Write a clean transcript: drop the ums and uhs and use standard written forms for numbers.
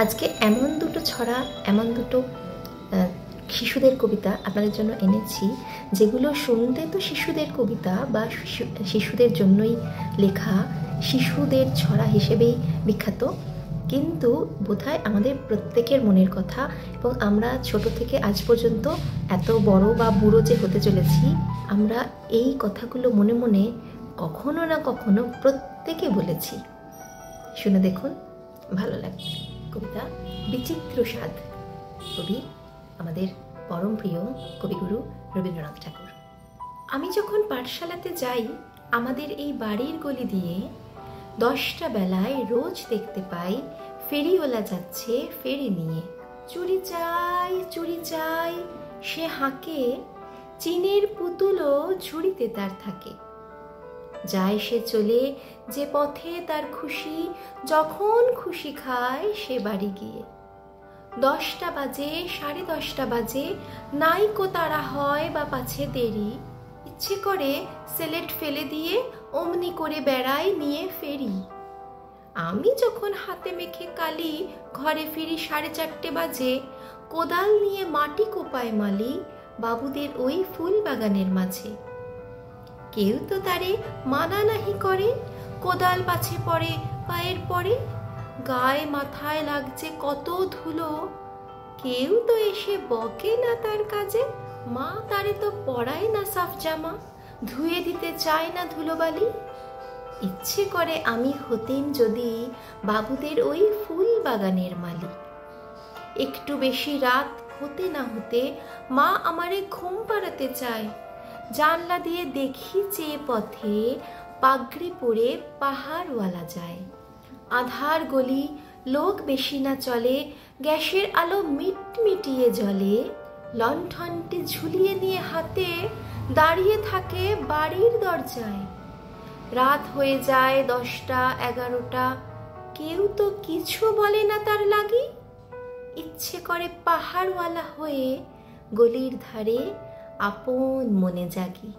আজকে এমন দুটো ছড়া, এমন দুটো শিশুদের কবিতা আপনাদের জন্য এনেছি, যেগুলো শুনতে তো শিশুদের কবিতা বা শিশুদের জন্যই লেখা, শিশুদের ছড়া হিসেবেই বিখ্যাত, কিন্তু বোধহয় আমাদের প্রত্যেকের মনের কথা। এবং আমরা ছোট থেকে আজ পর্যন্ত এত বড় বা বুড়ো যে হতে চলেছি, আমরা এই কথাগুলো মনে মনে কখনো না কখনো প্রত্যেকে বলেছি। শুনে দেখুন, ভালো লাগবে। কবিতা বিচিত্র স্বাদ, কবি আমাদের পরম প্রিয় কবিগুরু রবীন্দ্রনাথ ঠাকুর। আমি যখন পাঠশালাতে যাই, আমাদের এই বাড়ির গলি দিয়ে 10টা বেলায় রোজ দেখতে পাই ফেরিওয়ালা যাচ্ছে ফেরি নিয়ে। চুরি চাই সে হাঁকে, চিনের পুতুলও ঝুড়িতে তার থাকে। যায় সে চলে যে পথে তার খুশি, যখন খুশি খায় সে বাড়ি গিয়ে। 10টা বাজে, 10:30 বাজে, নাইকো তারা হয় বা পাছে দেরি, ইচ্ছে করে সেলেট ফেলে দিয়ে অমনি করে বেড়াই নিয়ে ফেরি। আমি যখন হাতে মেখে কালি ঘরে ফিরি 4:30 বাজে, কোদাল নিয়ে মাটি কোপায় মালি বাবুদের ওই ফুল বাগানের মাঝে। কেউ তো তারে মানা নাহি করে, কোদাল পাছে পড়ে পায়ের পরে, গায়ে মাথায় লাগছে কত ধুলো, কেউ তো এসে বকে না তার কাজে। মা তারে তো পরায় না সাফ জামা, ধুয়ে দিতে চায় না ধুলোবালি। ইচ্ছে করে আমি হতেম যদি বাবুদের ওই ফুল বাগানের মালি। একটু বেশি রাত হতে না হতে মা আমারে ঘুম পাড়াতে চায়। জানলা দিয়ে দেখি চেয়ে পথে পাগড়ি পরে পাহাড়ওয়ালা যায়। আধার গলি, লোক বেশি না চলে, গ্যাসের আলো মিটমিটিয়ে জ্বলে। লণ্ঠনটি ঝুলিয়ে নিয়ে হাতে দাঁড়িয়ে থাকে বাড়ির দরজায়। রাত হয়ে যায় 10টা 11টা, কেউ তো কিছু বলে না তার লাগি। ইচ্ছে করে পাহাড়ওয়ালা হয়ে গলির ধারে আপন মনে জাগি।